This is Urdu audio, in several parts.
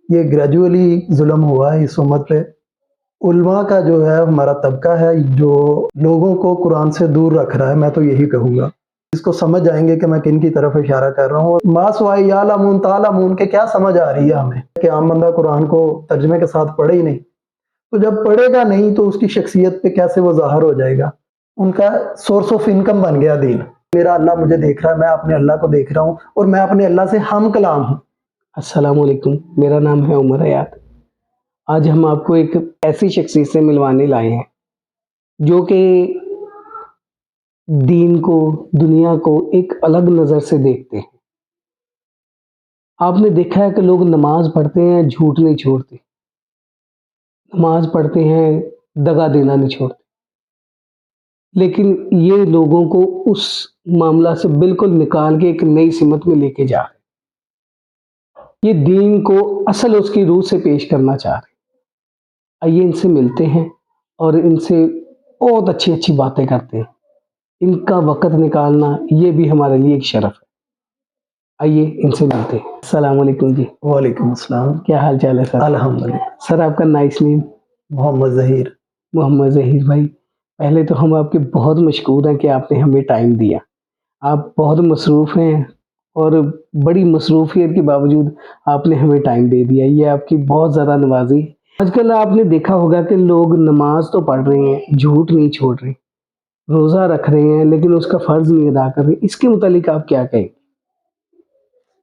یہ گریجولی ظلم ہوا ہے اس امت پہ۔ علماء کا جو ہے ہمارا طبقہ ہے جو لوگوں کو قرآن سے دور رکھ رہا ہے، میں تو یہی کہوں گا۔ اس کو سمجھ جائیں گے کہ میں کن کی طرف اشارہ کر رہا ہوں۔ ما سوائے یعلمون تعلمون کے کیا سمجھ آ رہی ہے ہمیں کہ عام بندہ قرآن کو ترجمے کے ساتھ پڑھے ہی نہیں، تو جب پڑھے گا نہیں تو اس کی شخصیت پہ کیسے وہ ظاہر ہو جائے گا؟ ان کا سورس آف انکم بن گیا دین۔ میرا اللہ مجھے دیکھ رہا ہے، میں اپنے اللہ کو دیکھ رہا ہوں اور میں اپنے اللہ سے ہم کلام ہوں۔ السلام علیکم، میرا نام ہے عمر حیات۔ آج ہم آپ کو ایک ایسی شخصیت سے ملوانے لائے ہیں جو کہ دین کو، دنیا کو ایک الگ نظر سے دیکھتے ہیں۔ آپ نے دیکھا ہے کہ لوگ نماز پڑھتے ہیں، جھوٹ نہیں چھوڑتے، نماز پڑھتے ہیں، دغا دینا نہیں چھوڑتے، لیکن یہ لوگوں کو اس معاملہ سے بالکل نکال کے ایک نئی سمت میں لے کے جا رہے ہیں۔ یہ دین کو اصل اس کی روح سے پیش کرنا چاہ رہے ہیں۔ آئیے ان سے ملتے ہیں اور ان سے بہت اچھی اچھی باتیں کرتے ہیں۔ ان کا وقت نکالنا یہ بھی ہمارے لیے ایک شرف ہے۔ آئیے ان سے ملتے ہیں۔ السلام علیکم جی۔ وعلیکم السلام۔ کیا حال چال ہے سر؟ الحمدللہ۔ سر آپ کا نائس نیم؟ محمد ظہیر۔ محمد ظہیر بھائی، پہلے تو ہم آپ کے بہت مشکور ہیں کہ آپ نے ہمیں ٹائم دیا۔ آپ بہت مصروف ہیں اور بڑی مصروفیت کے باوجود آپ نے ہمیں ٹائم دے دیا، یہ آپ کی بہت زیادہ نوازی۔ آج کل آپ نے دیکھا ہوگا کہ لوگ نماز تو پڑھ رہے ہیں، جھوٹ نہیں چھوڑ رہے، روزہ رکھ رہے ہیں، لیکن اس کا فرض نہیں ادا کر رہے۔ اس کے متعلق آپ کیا کہیں؟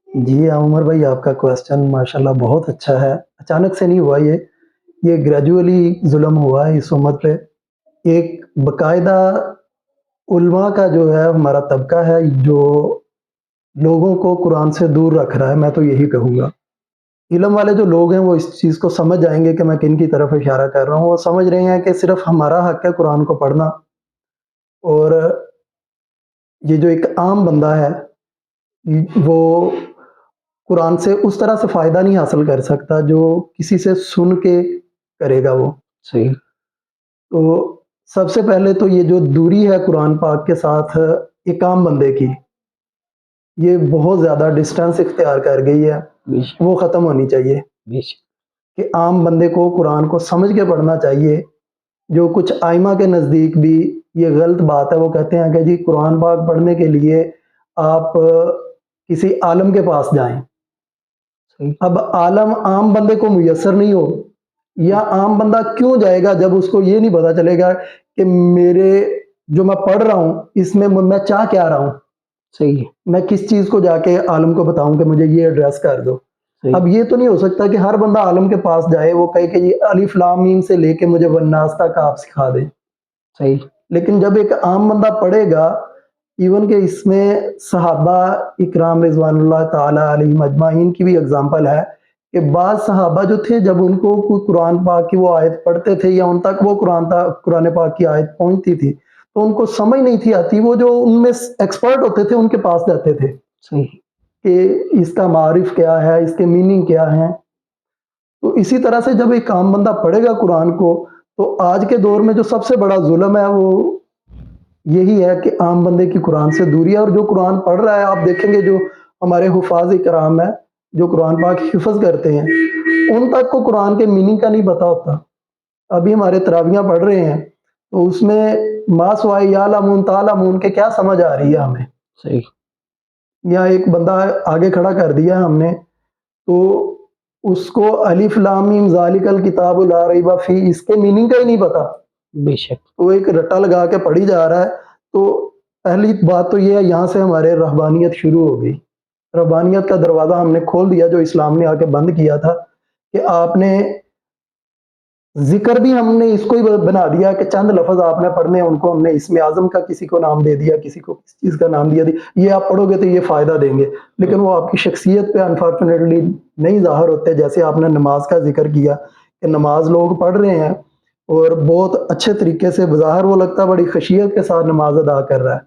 جی عمر بھائی، آپ کا کویسچن ماشاءاللہ بہت اچھا ہے۔ اچانک سے نہیں ہوا، یہ گریجولی ظلم ہوا ہے اس امت پہ۔ ایک باقاعدہ علماء کا جو ہے ہمارا طبقہ ہے جو لوگوں کو قرآن سے دور رکھ رہا ہے، میں تو یہی کہوں گا۔ علم والے جو لوگ ہیں وہ اس چیز کو سمجھ جائیں گے کہ میں کن کی طرف اشارہ کر رہا ہوں۔ وہ سمجھ رہے ہیں کہ صرف ہمارا حق ہے قرآن کو پڑھنا، اور یہ جو ایک عام بندہ ہے وہ قرآن سے اس طرح سے فائدہ نہیں حاصل کر سکتا جو کسی سے سن کے کرے گا وہ۔ صحیح۔ تو سب سے پہلے تو یہ جو دوری ہے قرآن پاک کے ساتھ ایک عام بندے کی، یہ بہت زیادہ ڈسٹینس اختیار کر گئی ہے، وہ ختم ہونی چاہیے کہ عام بندے کو قرآن کو سمجھ کے پڑھنا چاہیے۔ جو کچھ آئمہ کے نزدیک بھی یہ غلط بات ہے، وہ کہتے ہیں کہ جی قرآن پاک پڑھنے کے لیے آپ کسی عالم کے پاس جائیں۔ اب عالم عام بندے کو میسر نہیں ہو، یا عام بندہ کیوں جائے گا جب اس کو یہ نہیں پتا چلے گا کہ میرے جو میں پڑھ رہا ہوں اس میں میں چاہ کیا رہا ہوں۔ صحیح ہے۔ میں کس چیز کو جا کے عالم کو بتاؤں کہ مجھے یہ ایڈریس کر دو۔ اب یہ تو نہیں ہو سکتا کہ ہر بندہ عالم کے پاس جائے، وہ کہے کہ یہ الف لام میم سے لے کے مجھے والناس تک آپ سکھا دیں۔ صحیح۔ لیکن جب ایک عام بندہ پڑھے گا، ایون کہ اس میں صحابہ اکرام رضوان اللہ تعالی علیہم اجمعین کی بھی اگزامپل ہے کہ بعض صحابہ جو تھے جب ان کو کوئی قرآن پاک کی وہ آیت پڑھتے تھے یا ان تک وہ قرآن پاک کی آیت پہنچتی تھی تو ان کو سمجھ نہیں تھی آتی، وہ جو ان میں ایکسپرٹ ہوتے تھے ان کے پاس جاتے تھے کہ اس کا معارف کیا ہے، اس کے میننگ کیا ہے۔ تو اسی طرح سے جب ایک عام بندہ پڑھے گا قرآن کو، تو آج کے دور میں جو سب سے بڑا ظلم ہے وہ یہی ہے کہ عام بندے کی قرآن سے دوری ہے۔ اور جو قرآن پڑھ رہا ہے، آپ دیکھیں گے جو ہمارے حفاظ کرام ہیں جو قرآن پاک حفظ کرتے ہیں، ان تک کو قرآن کے میننگ کا نہیں پتا ہوتا۔ ابھی ہمارے تراویحاں پڑھ رہے ہیں تو اس میں ما سوائے یعلمون تعلمون کے کیا سمجھ آ رہی ہے ہمیں؟ صحیح۔ یا ایک بندہ آگے کھڑا کر دیا ہم نے تو اس کو الف لام میم ذالک الکتاب لا ریب فیہ اس کے میننگ کا ہی نہیں پتا، بے شک وہ ایک رٹا لگا کے پڑھی جا رہا ہے۔ تو پہلی بات تو یہ ہے، یہاں سے ہمارے رہبانیت شروع ہو گئی۔ رہبانیت کا دروازہ ہم نے کھول دیا جو اسلام نے آ کے بند کیا تھا، کہ آپ نے ذکر بھی ہم نے اس کو ہی بنا دیا کہ چند لفظ آپ نے پڑھنے، ان کو ہم نے اسم اعظم کا کسی کو نام دے دیا، کسی کو کس چیز کا نام دیا، یہ آپ پڑھو گے تو یہ فائدہ دیں گے، لیکن وہ آپ کی شخصیت پہ انفارچونیٹلی نہیں ظاہر ہوتے۔ جیسے آپ نے نماز کا ذکر کیا کہ نماز لوگ پڑھ رہے ہیں اور بہت اچھے طریقے سے، بظاہر وہ لگتا ہے بڑی خشیت کے ساتھ نماز ادا کر رہا ہے،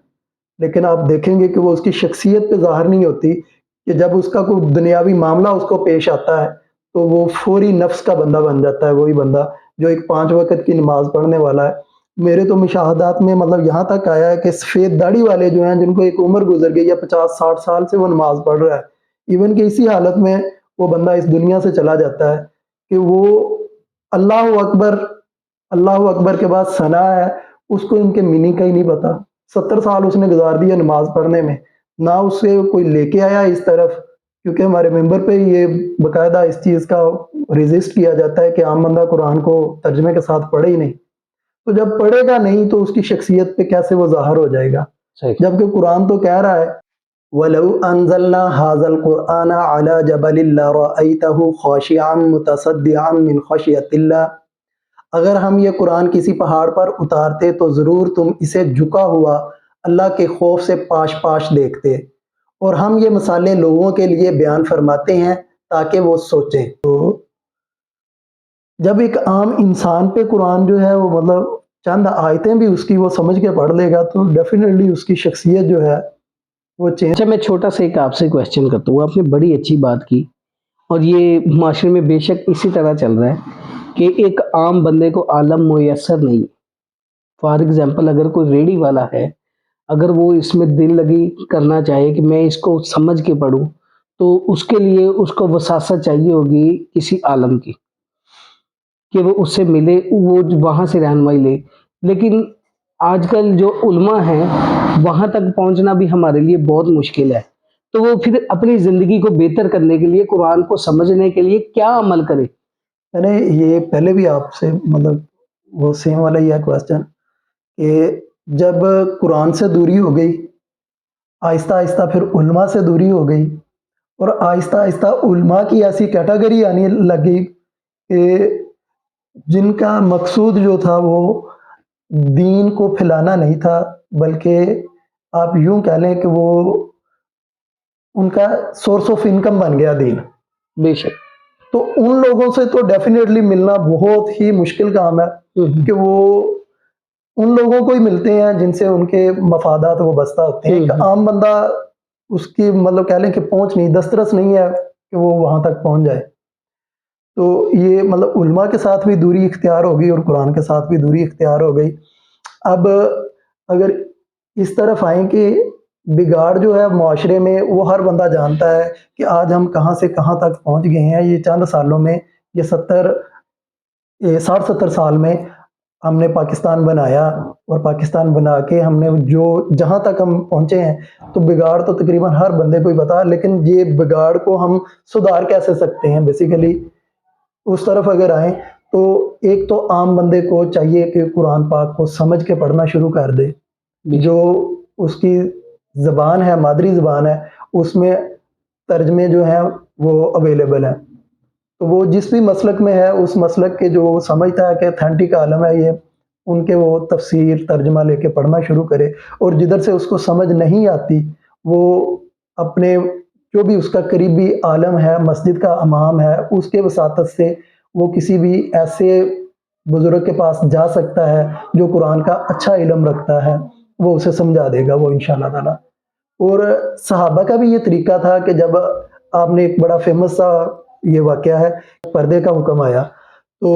لیکن آپ دیکھیں گے کہ وہ اس کی شخصیت پہ ظاہر نہیں ہوتی کہ جب اس کا کوئی دنیاوی معاملہ اس کو پیش آتا ہے تو وہ فوری نفس کا بندہ بن جاتا ہے، وہی بندہ جو ایک 5 وقت کی نماز پڑھنے والا ہے۔ میرے تو مشاہدات میں مطلب یہاں تک آیا ہے کہ سفید داڑھی والے جو ہیں جن کو ایک عمر گزر گئی ہے 50-60 سال سے وہ نماز پڑھ رہا ہے، ایون کہ اسی حالت میں وہ بندہ اس دنیا سے چلا جاتا ہے کہ وہ اللہ اکبر کے بعد ثنا ہے، اس کو ان کے میننگ کا ہی نہیں پتا۔ 70 سال اس نے گزار دیا نماز پڑھنے میں، نہ اس سے کوئی لے کے آیا اس طرف، کیونکہ ہمارے ممبر پہ یہ باقاعدہ اس چیز کا ریزسٹ کیا جاتا ہے کہ عام بندہ قرآن کو ترجمے کے ساتھ پڑھے ہی نہیں، تو جب پڑھے گا نہیں تو اس کی شخصیت پہ کیسے وہ ظاہر ہو جائے گا؟ صحیح جبکہ قرآن تو کہہ رہا ہے وَلَوْ أَنزَلْنَا هَذَا الْقُرْآنَ عَلَى جَبَلٍ لَرَأَيْتَهُ خَاشِعًا مُتَصَدِّعًا مِنْ خَشْيَةِ اللَّهِ، اگر ہم یہ قرآن کسی پہاڑ پر اتارتے تو ضرور تم اسے جھکا ہوا اللہ کے خوف سے پاش پاش دیکھتے، اور ہم یہ مثالیں لوگوں کے لیے بیان فرماتے ہیں تاکہ وہ سوچیں۔ تو جب ایک عام انسان پہ قرآن جو ہے وہ مطلب چند آیتیں بھی اس کی وہ سمجھ کے پڑھ لے گا تو ڈیفینیٹلی اس کی شخصیت جو ہے وہ چینج۔ اچھا، میں چھوٹا سا ایک آپ سے کویشچن کرتا ہوں، آپ نے بڑی اچھی بات کی، اور یہ معاشرے میں بے شک اسی طرح چل رہا ہے کہ ایک عام بندے کو عالم میسر نہیں۔ فار ایگزامپل اگر کوئی ریڑھی والا ہے، اگر وہ اس میں دل لگی کرنا چاہے کہ میں اس کو سمجھ کے پڑھوں، تو اس کے لیے اس کو وساست چاہیے ہوگی کسی عالم کی، کہ وہ اس سے ملے، وہ وہاں سے رہنمائی لے۔ لیکن آج کل جو علماء ہیں وہاں تک پہنچنا بھی ہمارے لیے بہت مشکل ہے، تو وہ پھر اپنی زندگی کو بہتر کرنے کے لیے، قرآن کو سمجھنے کے لیے کیا عمل کرے؟ میں نے یہ پہلے بھی آپ سے مطلب وہ سیم والا ہی ہے کوشچن کہ جب قرآن سے دوری ہو گئی، آہستہ آہستہ پھر علماء سے دوری ہو گئی، اور آہستہ آہستہ علماء کی ایسی کیٹیگری آنے لگی کہ جن کا مقصود جو تھا وہ دین کو پھیلانا نہیں تھا، بلکہ آپ یوں کہہ لیں کہ وہ ان کا سورس آف انکم بن گیا دین۔ بے شک۔ تو ان لوگوں سے تو ڈیفینیٹلی ملنا بہت ہی مشکل کام ہے کہ وہ ان لوگوں کو ہی ملتے ہیں جن سے ان کے مفادات وابستہ ہوتے ہیں۔ ایک عام بندہ اس کی مطلب کہہ لیں کہ پہنچ نہیں، دسترس نہیں ہے کہ وہ وہاں تک پہنچ جائے۔ تو یہ مطلب علماء کے ساتھ بھی دوری اختیار ہو گئی اور قرآن کے ساتھ بھی دوری اختیار ہو گئی۔ اب اگر اس طرف آئیں کہ بگاڑ جو ہے معاشرے میں، وہ ہر بندہ جانتا ہے کہ آج ہم کہاں سے کہاں تک پہنچ گئے ہیں۔ یہ چند سالوں میں، یہ 60-70 سال میں ہم نے پاکستان بنایا، اور پاکستان بنا کے ہم نے جو جہاں تک ہم پہنچے ہیں، تو بگاڑ تو تقریباً ہر بندے کو ہی پتا، لیکن یہ بگاڑ کو ہم سدھار کیسے سکتے ہیں؟ بیسیکلی اس طرف اگر آئیں تو ایک تو عام بندے کو چاہیے کہ قرآن پاک کو سمجھ کے پڑھنا شروع کر دے۔ جو اس کی زبان ہے، مادری زبان ہے، اس میں ترجمے جو ہیں وہ اویلیبل ہیں، تو وہ جس بھی مسلک میں ہے اس مسلک کے جو وہ سمجھتا ہے کہ اتھینٹک عالم ہے یہ، ان کے وہ تفسیر ترجمہ لے کے پڑھنا شروع کرے، اور جدھر سے اس کو سمجھ نہیں آتی وہ اپنے جو بھی اس کا قریبی عالم ہے، مسجد کا امام ہے، اس کے وساطت سے وہ کسی بھی ایسے بزرگ کے پاس جا سکتا ہے جو قرآن کا اچھا علم رکھتا ہے، وہ اسے سمجھا دے گا وہ انشاءاللہ تعالی۔ اور صحابہ کا بھی یہ طریقہ تھا کہ جب آپ نے ایک بڑا فیمس سا یہ واقعہ ہے، پردے کا حکم آیا، تو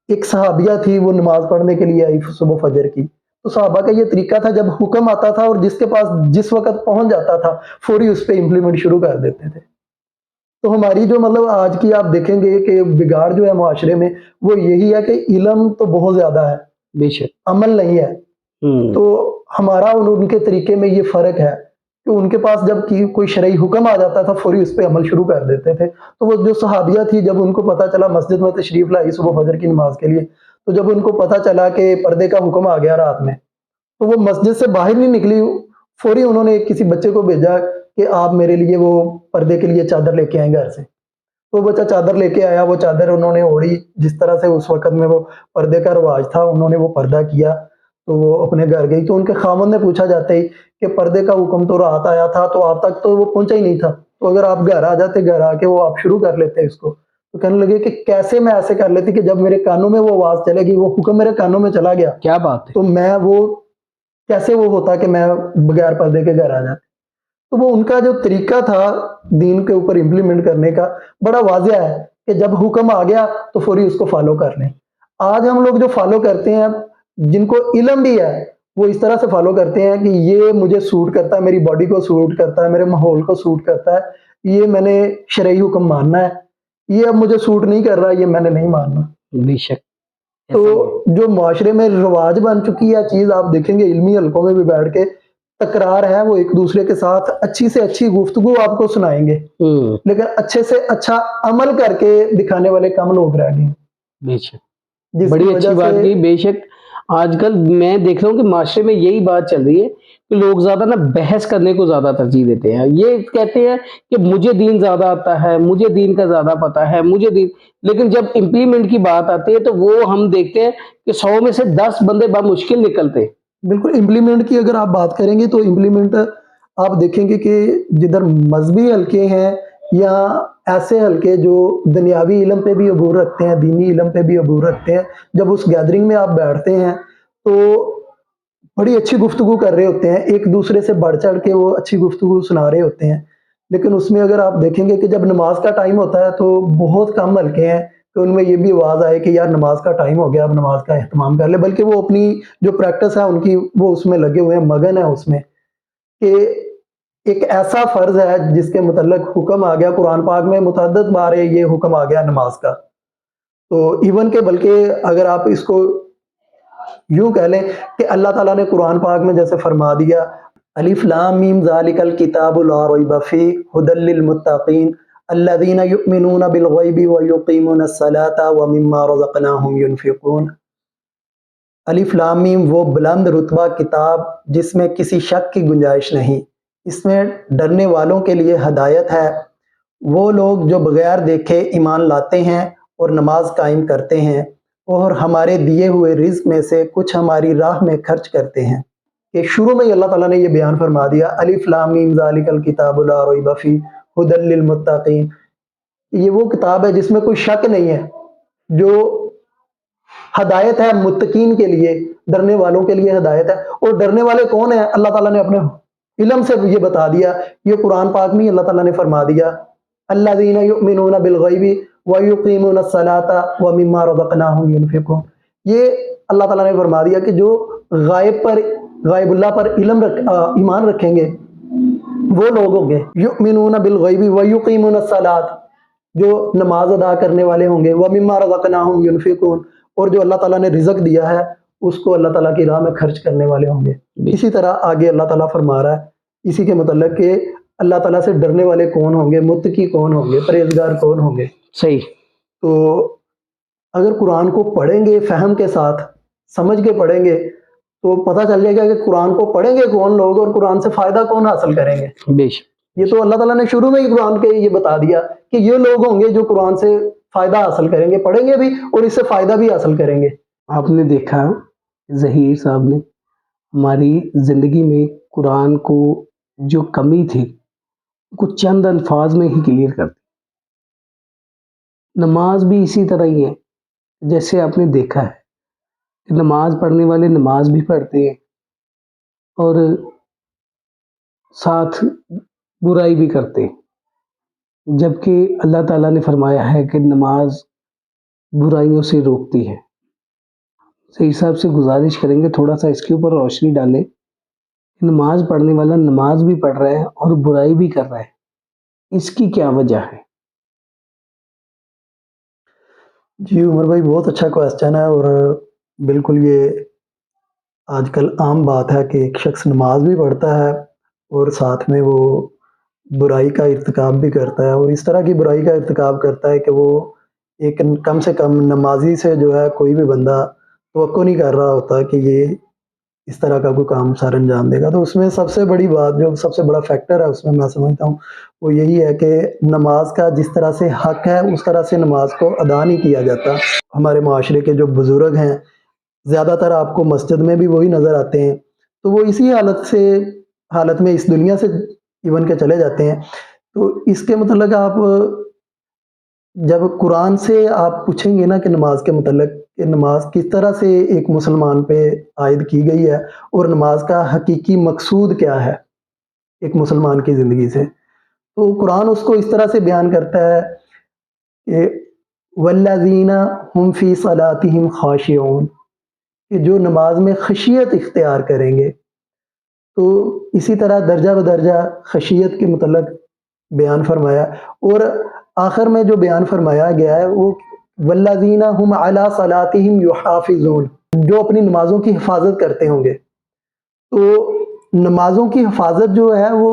ایک صحابیہ تھی، وہ نماز پڑھنے کے لیے آئی صبح فجر کی، تو صحابہ کا یہ طریقہ تھا جب حکم آتا تھا اور جس کے پاس جس وقت پہنچ جاتا تھا فوری اس پہ امپلیمنٹ شروع کر دیتے تھے۔ تو ہماری جو مطلب آج کی آپ دیکھیں گے کہ بگاڑ جو ہے معاشرے میں وہ یہی ہے کہ علم تو بہت زیادہ ہے، بے شک۔ عمل نہیں ہے۔ تو ہمارا اور ان کے طریقے میں یہ فرق ہے کہ ان کے پاس جب کوئی شرعی حکم آ جاتا تھا فوری اس پہ عمل شروع کر دیتے تھے۔ تو وہ جو صحابیہ تھی، جب ان کو پتا چلا، مسجد میں تشریف لائی صبح فجر کی نماز کے لیے، تو جب ان کو پتا چلا کہ پردے کا حکم آ گیا رات میں، تو وہ مسجد سے باہر نہیں نکلی، فوری انہوں نے کسی بچے کو بھیجا کہ آپ میرے لیے وہ پردے کے لیے چادر لے کے آئیں گھر سے۔ تو بچہ چادر لے کے آیا، وہ چادر انہوں نے اوڑھی، جس طرح سے اس وقت میں وہ پردے کا رواج تھا، انہوں نے وہ پردہ کیا، تو وہ اپنے گھر گئی۔ تو ان کے خاوند نے پوچھا جاتے ہی کہ پردے کا حکم تو رات آیا تھا، تو آپ تک تو وہ پہنچا ہی نہیں تھا، تو اگر آپ گھر آ جاتے، گھر آ کے وہ آپ شروع کر لیتے اس کو۔ تو کہنے لگے کہ کیسے میں ایسے کر لیتی کہ جب میرے کانوں میں وہ آواز چلے گی، وہ حکم میرے کانوں میں چلا گیا، کیا بات ہے! تو میں وہ کیسے وہ ہوتا کہ میں بغیر پردے کے گھر آ جاتا؟ تو وہ ان کا جو طریقہ تھا دین کے اوپر امپلیمنٹ کرنے کا بڑا واضح ہے کہ جب حکم آ گیا تو فوری اس کو فالو کر لیں۔ آج ہم لوگ جو فالو کرتے ہیں، جن کو علم بھی ہے، وہ اس طرح سے فالو کرتے ہیں کہ یہ مجھے سوٹ کرتا ہے، میری باڈی کو سوٹ کرتا ہے، میرے ماحول کو سوٹ کرتا ہے، یہ میں نے شرعی حکم ماننا ہے، یہ اب مجھے سوٹ نہیں کر رہا، یہ میں نے نہیں ماننا۔ بے شک تو ایسا ہی ہے۔ جو معاشرے میں رواج بن چکی ہے چیز، آپ دیکھیں گے علمی حلقوں میں بھی بیٹھ کے تکرار ہے، وہ ایک دوسرے کے ساتھ اچھی سے اچھی گفتگو آپ کو سنائیں گے، لیکن اچھے سے اچھا عمل کر کے دکھانے والے کم لوگ رہ گئے ہیں، بے شک جس کی بڑی وجہ اچھی بات سے کی۔ بے شک آج کل میں دیکھ رہا ہوں کہ معاشرے میں یہی بات چل رہی ہے کہ لوگ زیادہ نا بحث کرنے کو زیادہ ترجیح دیتے ہیں، یہ کہتے ہیں کہ مجھے دین زیادہ آتا ہے، مجھے دین کا زیادہ پتہ ہے، مجھے دین، لیکن جب امپلیمنٹ کی بات آتی ہے تو وہ ہم دیکھتے ہیں کہ 100 میں سے 10 بندے بمشکل نکلتے ہیں۔ بالکل امپلیمنٹ کی اگر آپ بات کریں گے تو امپلیمنٹ آپ دیکھیں گے کہ جدھر مذہبی حلقے ہیں یا ایسے حلقے جو دنیاوی علم پہ بھی عبور رکھتے ہیں، دینی علم پہ بھی عبور رکھتے ہیں، جب اس گیدرنگ میں آپ بیٹھتے ہیں تو بڑی اچھی گفتگو کر رہے ہوتے ہیں، ایک دوسرے سے بڑھ چڑھ کے وہ اچھی گفتگو سنا رہے ہوتے ہیں، لیکن اس میں اگر آپ دیکھیں گے کہ جب نماز کا ٹائم ہوتا ہے تو بہت کم حلقے ہیں کہ ان میں یہ بھی آواز آئے کہ یار نماز کا ٹائم ہو گیا، اب نماز کا اہتمام کر لے، بلکہ وہ اپنی جو پریکٹس ہے ان کی وہ اس میں لگے ہوئے ہیں، مگن ہے اس میں کہ ایک ایسا فرض ہے جس کے متعلق حکم آ گیا قرآن پاک میں، متعدد بار یہ حکم آ گیا نماز کا، تو ایون کہ بلکہ اگر آپ اس کو یوں کہہ لیں کہ اللہ تعالیٰ نے قرآن پاک میں جیسے فرما دیا الف لام میم ذالک الکتاب لا ریب فیہ ھدی للمتقین الذین یؤمنون بالغیب ویقیمون الصلاۃ ومما رزقناہم ینفقون۔ الف لام میم وہ بلند رتبہ کتاب جس میں کسی شک کی گنجائش نہیں، اس میں ڈرنے والوں کے لیے ہدایت ہے، وہ لوگ جو بغیر دیکھے ایمان لاتے ہیں اور نماز قائم کرتے ہیں اور ہمارے دیے ہوئے رزق میں سے کچھ ہماری راہ میں خرچ کرتے ہیں۔ کہ شروع میں ہی اللہ تعالیٰ نے یہ بیان فرما دیا الف لام میم ذالک الکتاب لا ریب فیہ ھدی للمتقین، یہ وہ کتاب ہے جس میں کوئی شک نہیں ہے، جو ہدایت ہے متقین کے لیے، ڈرنے والوں کے لیے ہدایت ہے، اور ڈرنے والے کون ہیں اللہ تعالیٰ نے اپنے علم سے یہ بتا دیا، یہ قرآن پاک میں اللہ تعالیٰ نے فرما دیا الذین یؤمنون بالغیب ویقیمون الصلاۃ ومما رزقناہم ینفقون، یہ اللہ تعالیٰ نے فرما دیا کہ جو غائب اللہ پر ایمان رکھیں گے وہ لوگ ہوں گے یؤمنون بالغیب ویقیمون الصلاۃ، جو نماز ادا کرنے والے ہوں گے، ومما رزقناہم ینفقون، اور جو اللہ تعالیٰ نے رزق دیا ہے اس کو اللہ تعالیٰ کی راہ میں خرچ کرنے والے ہوں گے۔ اسی طرح آگے اللہ تعالیٰ فرما رہا ہے اسی کے متعلق کہ اللہ تعالیٰ سے ڈرنے والے کون ہوں گے، متقی کون ہوں گے، پرہیزگار کون ہوں گے۔ صحیح۔ تو اگر قرآن کو پڑھیں گے فہم کے ساتھ، سمجھ کے پڑھیں گے تو پتہ چل جائے گا کہ قرآن کو پڑھیں گے کون لوگ اور قرآن سے فائدہ کون حاصل کریں گے۔ بے شک یہ تو اللہ تعالیٰ نے شروع میں ہی قرآن کے یہ بتا دیا کہ یہ لوگ ہوں گے جو قرآن سے فائدہ حاصل کریں گے، پڑھیں گے بھی اور اس سے فائدہ بھی حاصل کریں گے۔ آپ نے دیکھا ظہیر صاحب نے ہماری زندگی میں قرآن کو جو کمی تھی کو چند الفاظ میں ہی کلیئر کر دی۔ نماز بھی اسی طرح ہی ہے، جیسے آپ نے دیکھا ہے کہ نماز پڑھنے والے نماز بھی پڑھتے ہیں اور ساتھ برائی بھی کرتے ہیں، جبکہ اللہ تعالیٰ نے فرمایا ہے کہ نماز برائیوں سے روکتی ہے۔ صحیح صاحب سے گزارش کریں گے تھوڑا سا اس کے اوپر روشنی ڈالیں، نماز پڑھنے والا نماز بھی پڑھ رہا ہے اور برائی بھی کر رہا ہے، اس کی کیا وجہ ہے؟ جی عمر بھائی بہت اچھا کویسچن ہے، اور بالکل یہ آج کل عام بات ہے کہ ایک شخص نماز بھی پڑھتا ہے اور ساتھ میں وہ برائی کا ارتکاب بھی کرتا ہے، اور اس طرح کی برائی کا ارتکاب کرتا ہے کہ وہ ایک کم سے کم نمازی سے جو ہے کوئی بھی بندہ توقع نہیں کر رہا ہوتا کہ یہ اس طرح کا کوئی کام سر انجام دے گا۔ تو اس میں سب سے بڑی بات، جو سب سے بڑا فیکٹر ہے اس میں میں سمجھتا ہوں وہ یہی ہے کہ نماز کا جس طرح سے حق ہے اس طرح سے نماز کو ادا نہیں کیا جاتا۔ ہمارے معاشرے کے جو بزرگ ہیں زیادہ تر آپ کو مسجد میں بھی وہی نظر آتے ہیں، تو وہ اسی حالت میں اس دنیا سے ایون کے چلے جاتے ہیں۔ تو اس کے متعلق آپ جب قرآن سے آپ پوچھیں گے نا کہ نماز کے متعلق کہ نماز کس طرح سے ایک مسلمان پہ عائد کی گئی ہے اور نماز کا حقیقی مقصود کیا ہے ایک مسلمان کی زندگی سے، تو قرآن اس کو اس طرح سے بیان کرتا ہے کہ والذین هم فی صلاتہم خاشعون، کہ جو نماز میں خشیت اختیار کریں گے۔ تو اسی طرح درجہ بدرجہ خشیت کے متعلق بیان فرمایا، اور آخر میں جو بیان فرمایا گیا ہے وہ والذین هم علی صلاتہم یحافظون، جو اپنی نمازوں کی حفاظت کرتے ہوں گے۔ تو نمازوں کی حفاظت جو ہے وہ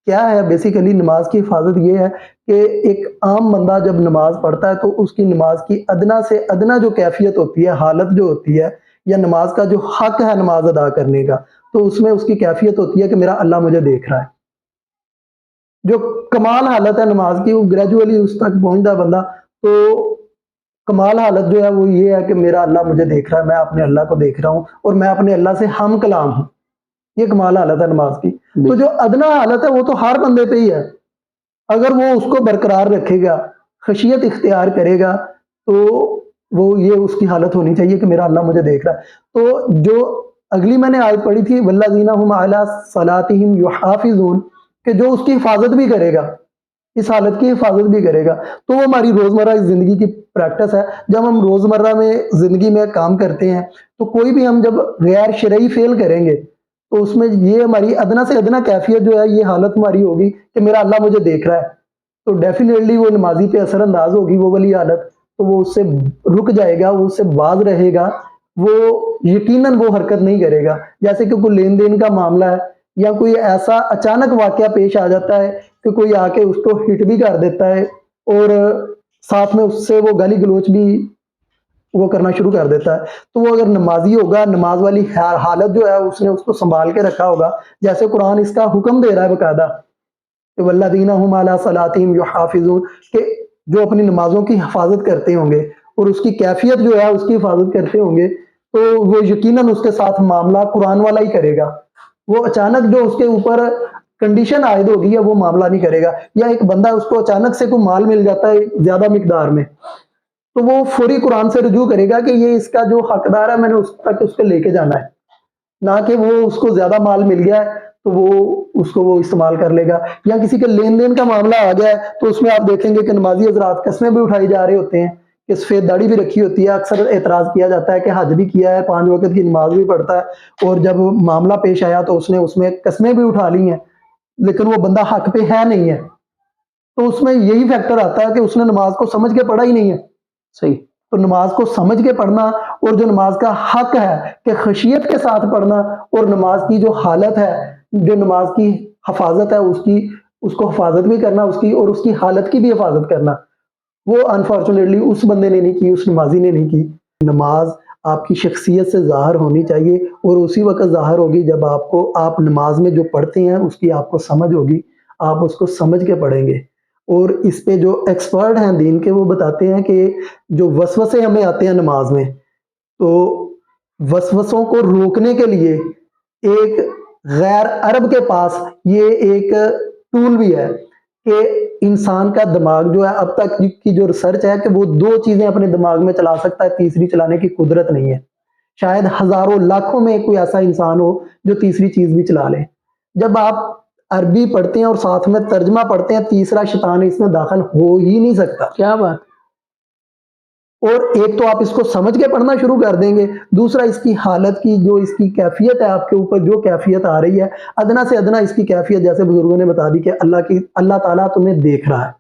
کیا ہے؟ بیسیکلی نماز کی حفاظت یہ ہے کہ ایک عام بندہ جب نماز پڑھتا ہے تو اس کی نماز کی ادنا سے ادنا جو کیفیت ہوتی ہے، حالت جو ہوتی ہے، یا نماز کا جو حق ہے نماز ادا کرنے کا، تو اس میں اس کی کیفیت ہوتی ہے کہ میرا اللہ مجھے دیکھ رہا ہے۔ جو کمال حالت ہے نماز کی، وہ گریجولی اس تک پہنچتا ہے بندہ، تو کمال حالت جو ہے وہ یہ ہے کہ میرا اللہ مجھے دیکھ رہا ہے، میں اپنے اللہ کو دیکھ رہا ہوں اور میں اپنے اللہ سے ہم کلام ہوں۔ یہ کمال حالت ہے نماز کی۔ تو جو ادنا حالت ہے وہ تو ہر بندے پہ ہی ہے، اگر وہ اس کو برقرار رکھے گا، خشیت اختیار کرے گا، تو وہ یہ اس کی حالت ہونی چاہیے کہ میرا اللہ مجھے دیکھ رہا ہے۔ تو جو اگلی میں نے آیت پڑھی تھی والذین هم علی صلاتہم یحافظون، کہ جو اس کی حفاظت بھی کرے گا، اس حالت کی حفاظت بھی کرے گا، تو وہ ہماری روزمرہ کی زندگی کی پریکٹس ہے۔ جب ہم روزمرہ میں زندگی میں کام کرتے ہیں تو کوئی بھی ہم جب غیر شرعی فعل کریں گے تو اس میں یہ ہماری ادنا سے ادنا کیفیت جو ہے، یہ حالت ہماری ہوگی کہ میرا اللہ مجھے دیکھ رہا ہے، تو ڈیفینیٹلی وہ نمازی پہ اثر انداز ہوگی وہ والی حالت، تو وہ اس سے رک جائے گا، وہ اس سے باز رہے گا، وہ یقیناً وہ حرکت نہیں کرے گا۔ جیسے کہ کوئی لین دین کا معاملہ ہے یا کوئی ایسا اچانک واقعہ پیش آ جاتا ہے کہ کوئی آ کے اس کو ہٹ بھی کر دیتا ہے اور ساتھ میں اس سے وہ گالی گلوچ بھی وہ کرنا شروع کر دیتا ہے، تو وہ اگر نمازی ہوگا، نماز والی حالت جو ہے اس نے اس کو سنبھال کے رکھا ہوگا، جیسے قرآن اس کا حکم دے رہا ہے باقاعدہ کہ والذین هم علی صلاتہم یحافظون، کہ جو اپنی نمازوں کی حفاظت کرتے ہوں گے اور اس کی کیفیت جو ہے اس کی حفاظت کرتے ہوں گے، تو وہ یقیناً اس کے ساتھ معاملہ قرآن والا ہی کرے گا۔ وہ اچانک جو اس کے اوپر کنڈیشن عائد ہوگی ہے وہ معاملہ نہیں کرے گا، یا ایک بندہ اس کو اچانک سے کوئی مال مل جاتا ہے زیادہ مقدار میں، تو وہ فوری قرآن سے رجوع کرے گا کہ یہ اس کا جو حقدار ہے میں نے اس تک اس کو لے کے جانا ہے، نہ کہ وہ اس کو زیادہ مال مل گیا ہے تو وہ اس کو وہ استعمال کر لے گا۔ یا کسی کے لین دین کا معاملہ آ گیا ہے تو اس میں آپ دیکھیں گے کہ نمازی حضرات قسمیں بھی اٹھائی جا رہے ہوتے ہیں کہ سفید داڑھی بھی رکھی ہوتی ہے، اکثر اعتراض کیا جاتا ہے کہ حج بھی کیا ہے، 5 وقت کی نماز بھی پڑھتا ہے، اور جب معاملہ پیش آیا تو اس نے اس میں قسمیں بھی اٹھا لی ہیں، لیکن وہ بندہ حق پہ ہے نہیں ہے، تو اس میں یہی فیکٹر آتا ہے کہ اس نے نماز کو سمجھ کے پڑھا ہی نہیں ہے۔ صحیح۔ تو نماز کو سمجھ کے پڑھنا اور جو نماز کا حق ہے کہ خشیت کے ساتھ پڑھنا، اور نماز کی جو حالت ہے، جو نماز کی حفاظت ہے اس کو حفاظت بھی کرنا، اس کی اور اس کی حالت کی بھی حفاظت کرنا، وہ انفارچونیٹلی اس بندے نے نہیں کی، اس نمازی نے نہیں کی۔ نماز آپ کی شخصیت سے ظاہر ہونی چاہیے، اور اسی وقت ظاہر ہوگی جب آپ نماز میں جو پڑھتے ہیں اس کی آپ کو سمجھ ہوگی، آپ اس کو سمجھ کے پڑھیں گے۔ اور اس پہ جو ایکسپرٹ ہیں دین کے، وہ بتاتے ہیں کہ جو وسوسے ہمیں آتے ہیں نماز میں، تو وسوسوں کو روکنے کے لیے ایک غیر عرب کے پاس یہ ایک ٹول بھی ہے کہ انسان کا دماغ جو ہے، اب تک کی جو ریسرچ ہے کہ وہ 2 چیزیں اپنے دماغ میں چلا سکتا ہے، تیسری چلانے کی قدرت نہیں ہے۔ شاید ہزاروں لاکھوں میں کوئی ایسا انسان ہو جو تیسری چیز بھی چلا لے۔ جب آپ عربی پڑھتے ہیں اور ساتھ میں ترجمہ پڑھتے ہیں، تیسرا شیطان اس میں داخل ہو ہی نہیں سکتا۔ کیا بات! اور ایک تو آپ اس کو سمجھ کے پڑھنا شروع کر دیں گے، دوسرا اس کی حالت کی جو اس کی کیفیت ہے، آپ کے اوپر جو کیفیت آ رہی ہے، ادنا سے ادنا اس کی کیفیت جیسے بزرگوں نے بتا دی کہ اللہ تعالیٰ تمہیں دیکھ رہا ہے،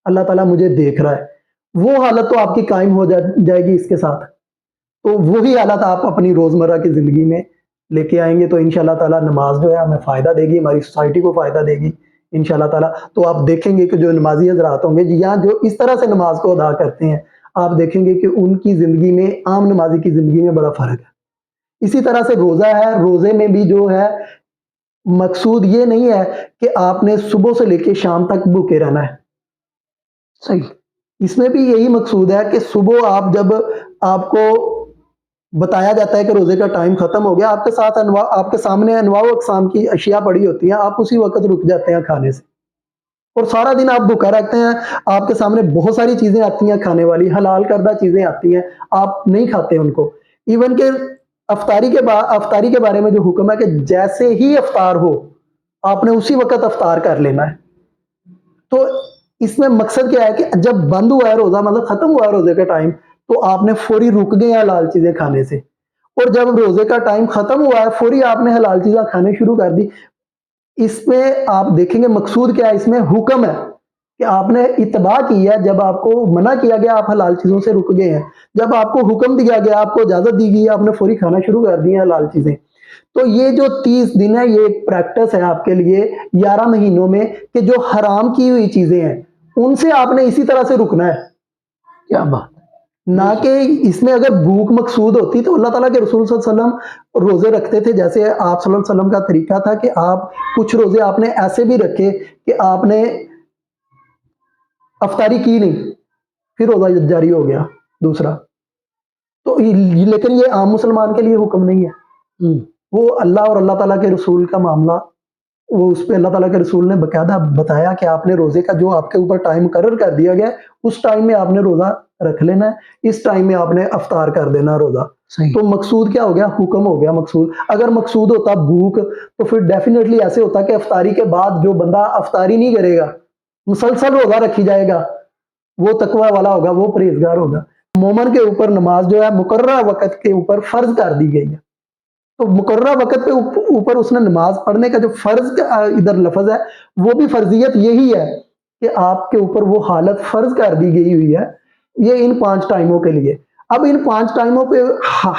اللہ تعالیٰ مجھے دیکھ رہا ہے، وہ حالت تو آپ کی قائم ہو جائے گی اس کے ساتھ۔ تو وہی حالت آپ اپنی روزمرہ کی زندگی میں لے کے آئیں گے تو انشاءاللہ تعالیٰ نماز جو ہے ہمیں فائدہ دے گی، ہماری سوسائٹی کو فائدہ دے گی انشاءاللہ تعالیٰ۔ تو آپ دیکھیں گے کہ جو نمازی حضرات ہوں گے یا جو اس طرح سے نماز کو ادا کرتے ہیں، آپ دیکھیں گے کہ ان کی زندگی میں عام نمازی کی زندگی میں بڑا فرق ہے۔ اسی طرح سے روزہ ہے، روزے میں بھی جو ہے مقصود یہ نہیں ہے کہ آپ نے صبح سے لے کے شام تک بھوکے رہنا ہے، صحیح۔ اس میں بھی یہی مقصود ہے کہ صبح جب آپ کو بتایا جاتا ہے کہ روزے کا ٹائم ختم ہو گیا، آپ کے سامنے انواع و اقسام کی اشیاء پڑی ہوتی ہیں، آپ اسی وقت رک جاتے ہیں کھانے سے، اور سارا دن آپ بھوکا رکھتے ہیں، آپ کے سامنے بہت ساری چیزیں آتی ہیں کھانے والی، حلال کردہ چیزیں آتی ہیں، آپ نہیں کھاتے ان کو۔ ایون کہ افطاری کے بارے میں جو حکم ہے کہ جیسے ہی افطار ہو آپ نے اسی وقت افطار کر لینا ہے۔ تو اس میں مقصد کیا ہے کہ جب بند ہوا ہے روزہ، مطلب ختم ہوا ہے روزے کا ٹائم، تو آپ نے فوری رک گئے ہیں حلال چیزیں کھانے سے، اور جب روزے کا ٹائم ختم ہوا ہے فوری آپ نے حلال چیزیں کھانے شروع کر دی۔ اس پہ آپ دیکھیں گے مقصود کیا ہے، اس میں حکم ہے کہ آپ نے اتباع کی ہے، جب آپ کو منع کیا گیا آپ حلال چیزوں سے رک گئے ہیں، جب آپ کو حکم دیا گیا، آپ کو اجازت دی گئی ہے، آپ نے فوری کھانا شروع کر دی ہے حلال چیزیں. تو یہ جو 30 دن ہے یہ ایک پریکٹس ہے آپ کے لیے 11 مہینوں میں، کہ جو حرام کی ہوئی چیزیں ہیں ان سے آپ نے اسی طرح سے رکنا ہے. کیا بات نہ کہ اس میں اگر بھوک مقصود ہوتی تو اللہ تعالیٰ کے رسول صلی اللہ علیہ وسلم روزے رکھتے تھے، جیسے آپ صلی اللہ علیہ وسلم کا طریقہ تھا کہ آپ کچھ روزے آپ نے ایسے بھی رکھے کہ آپ نے افطاری کی نہیں، پھر روزہ جاری ہو گیا دوسرا. تو لیکن یہ عام مسلمان کے لیے حکم نہیں ہے، ہے. وہ اللہ اور اللہ تعالیٰ کے رسول کا معاملہ، وہ اس پہ اللہ تعالیٰ کے رسول نے باقاعدہ بتایا کہ آپ نے روزے کا جو آپ کے اوپر ٹائم مقرر کر دیا گیا اس ٹائم میں آپ نے روزہ رکھ لینا ہے، اس ٹائم میں آپ نے افطار کر دینا روزہ. صحیح. تو مقصود کیا ہو گیا؟ حکم ہو گیا مقصود. اگر مقصود ہوتا بھوک تو پھر ڈیفینیٹلی ایسے ہوتا کہ افطاری کے بعد جو بندہ افطاری نہیں کرے گا، مسلسل روزہ رکھی جائے گا، وہ تقوی والا ہوگا، وہ پرہیزگار ہوگا. مومن کے اوپر نماز جو ہے مقررہ وقت کے اوپر فرض کر دی گئی ہے. تو مقررہ وقت کے اوپر اس نے نماز پڑھنے کا جو فرض کا ادھر لفظ ہے وہ بھی فرضیت یہی ہے کہ آپ کے اوپر وہ حالت فرض کر دی گئی ہوئی ہے، یہ ان 5 ٹائموں کے لیے. اب ان 5 ٹائموں پہ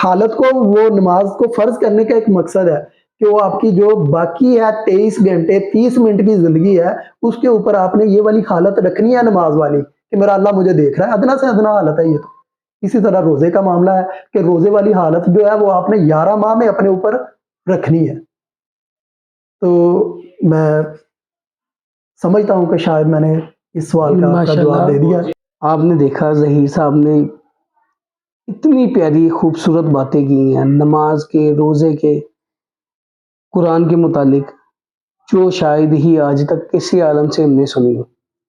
حالت کو، وہ نماز کو فرض کرنے کا ایک مقصد ہے کہ وہ آپ کی جو باقی ہے 23 گھنٹے 30 منٹ کی زندگی ہے اس کے اوپر آپ نے یہ والی حالت رکھنی ہے نماز والی کہ میرا اللہ مجھے دیکھ رہا ہے. ادنا سے ادنا حالت ہے یہ. تو اسی طرح روزے کا معاملہ ہے کہ روزے والی حالت جو ہے وہ آپ نے 11 ماہ میں اپنے اوپر رکھنی ہے. تو میں سمجھتا ہوں کہ شاید میں نے اس سوال کا آپ کا جواب دے دیا. آپ نے دیکھا ظہیر صاحب نے اتنی پیاری خوبصورت باتیں کی ہیں نماز کے، روزے کے، قرآن کے متعلق، جو شاید ہی آج تک کسی عالم سے ہم نے سنی ہو.